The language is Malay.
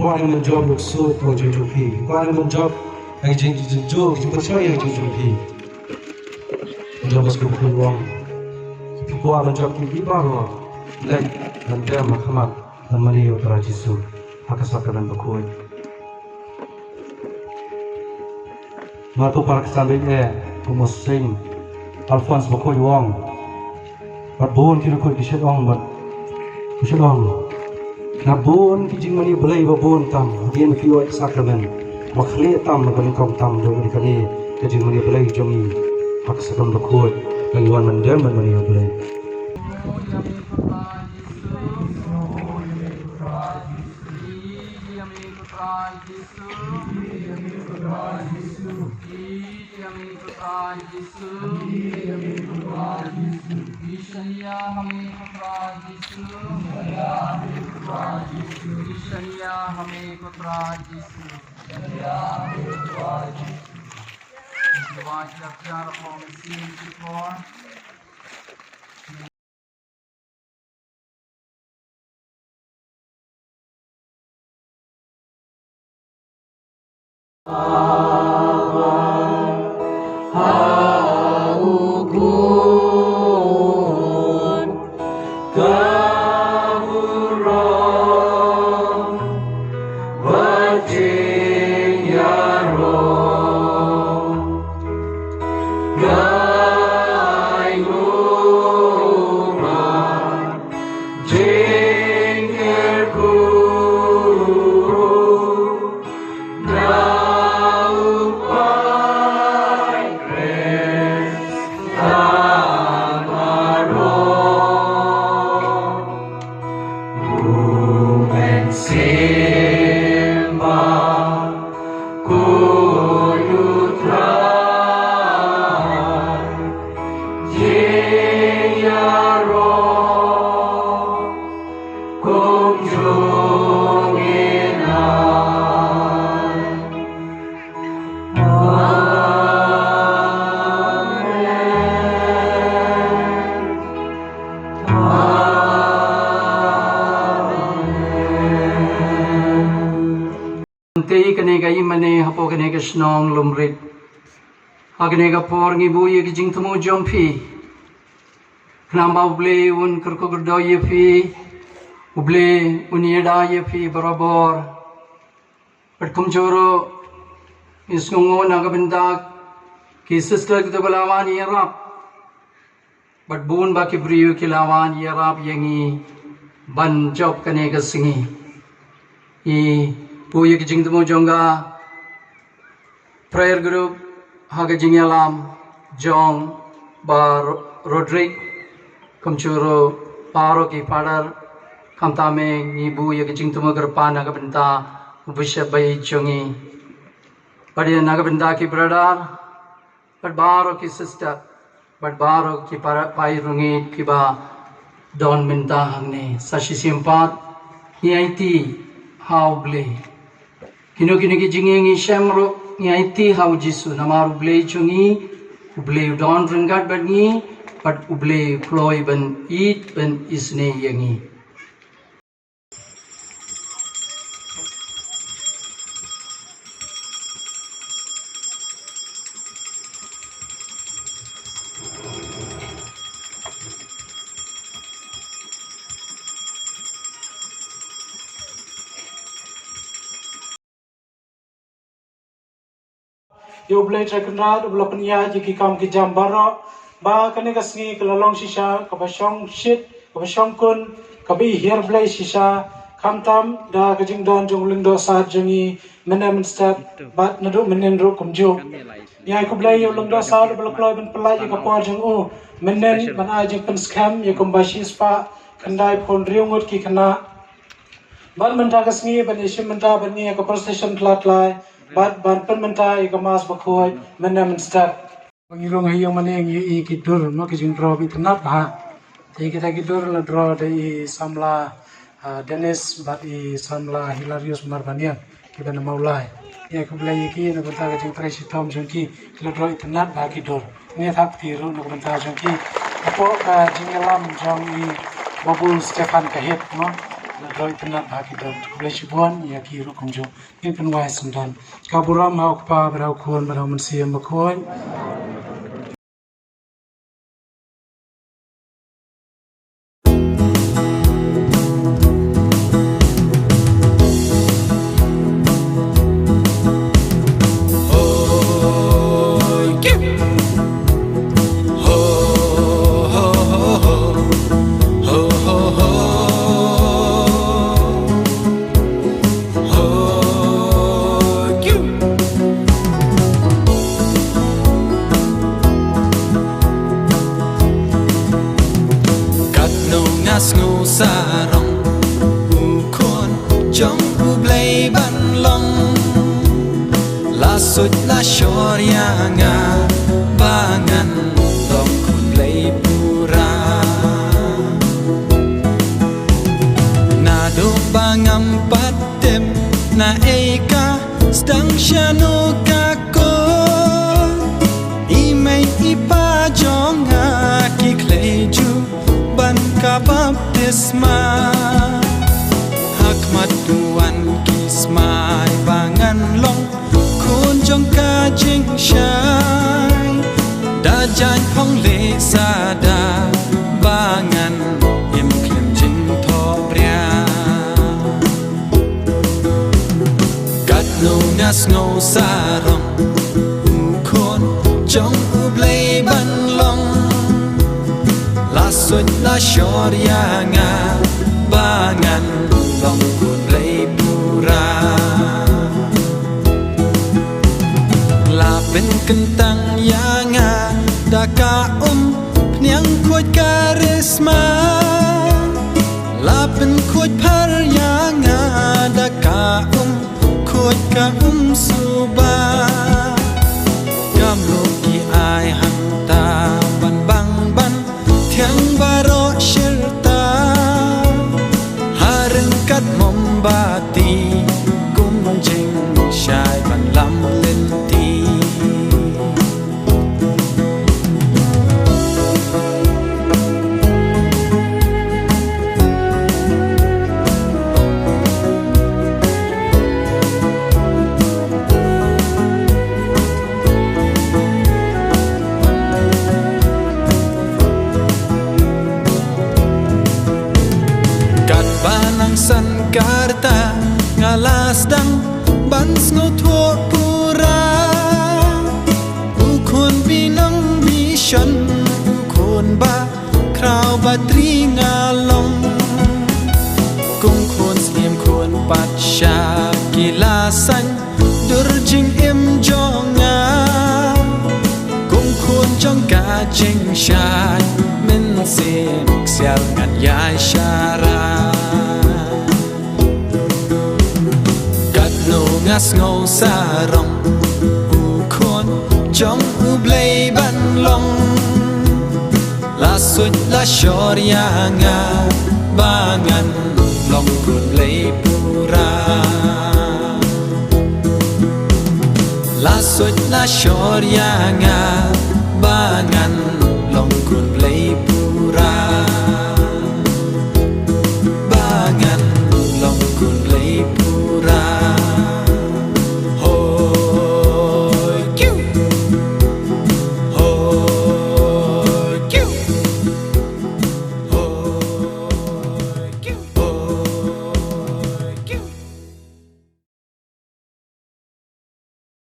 có ai mình job được số của chúng chúng phi có ai mình job anh chính job chúng tôi chơi anh chúng phi job mas cũng không wrong có ai mình job thì bao rồi lại mình đem mà khăm mình mani ở tại Giêsu hakasakaran bakoi mà tôi park sang bên e tôi muốn sing Alphonse bakoi wrong but born kira koi dishet wrong but dishet wrong na born kijing mani belai ba born tam dien fioi sacrament makhle tam ban kom tam do ni kani kijing mani belai jongi hakasakaran bakoi laiwan mandem mani belai Kanega imane hapo kanega snong lumrit agnega por ngibu ye kijing tumu jompi knamba uble un kurko gurdo ye fi uble unieda ye fi barabor patkum joro isngungo nagabinda ki sister ki balawan yerap but bun ba ki briyu kilawan yerap yengi ban job kanega singi i Puya kijing temu jonga prayer group haga jingyalam jong bar Rodrick kumchuro paro ki padar kamtame ngibu ya kijing temu gerpa naga benta ubisha bayi jongi pada naga benta ki brother but baro ki sister but baro ki pai rungi ki ba don minta hangne sashi simpat ni how ble Kino ki jingi shamro nyaiti hau Jisu namar uble chungi uble don ringat bangi but uble ploy ban eat ban isne yangi Yo blai trakandra ubla panya jiki kam ki jambara ba kane kasngi kelalong sisa kabasong shit kabasong kun kabi hier blai sisa kamtam da kajing don jongling do sa jangi menem stat bat nadu menen ro kumjo ya ku blai yo long do sa ubla kloi ben pelai ka por jang o menen ban a jing pen scam ya kumbashi spa kandai phon riungot ki kana ban menta kasngi ban isim menta ban ni ka procession plat lai But ban menta ikamas bakoi menem start pangirong hayong maneng i kidur no kijing draw internet ha te kita kidur la draw de samla Dennis but i samla Hilarius Marbanian kita na maulai ya ku blai ki na banta kijing tracy tom jongki la draw internet ba kidur ne thak ti ro na banta jongki apo ka jingalam jong i Babu Stefan kahit no Lalu kena bagi dan boleh cipuan ya kira kunjung ini penwai sendan kaburam mau kepa berau kuan berau mensiam berkuan Ngu sarong u khôn trong u blei ban long la sut la shoria nga bangan dom ku blei pura na do bangam patem na eka stang shano ka ko imei ipa jonga ki kleju ban ka baptisma hakmat tuan kismai bangan long kun jong ka jing shai da jan phong le sada bangan im klem jing tho bria kat no nas no sarong u khon jong u blei ban long la sut la shoria nga bangan long kun blei pura la pen kentang ya nga da ka pnyang khoj karisma la pen khoj par ya nga da ka khoj ka suba kam lo ki ai hang ta ban bang ban thiang baro shirta hareng kat mombati kum jing shai ban lam lenti san karta ngalas dang bans ngo thua pura u khon binang mission u khon ba kraw ba tri ngalong kung khon siem khon pat sha kila san dur jing em jonga kung khon jong ka jing shan min sin xiao ngat yai shara ngas ngô sarong u khôn trong u blei ban long la sut la shoria nga bangan long kun blei pura la sut la shoria nga bangan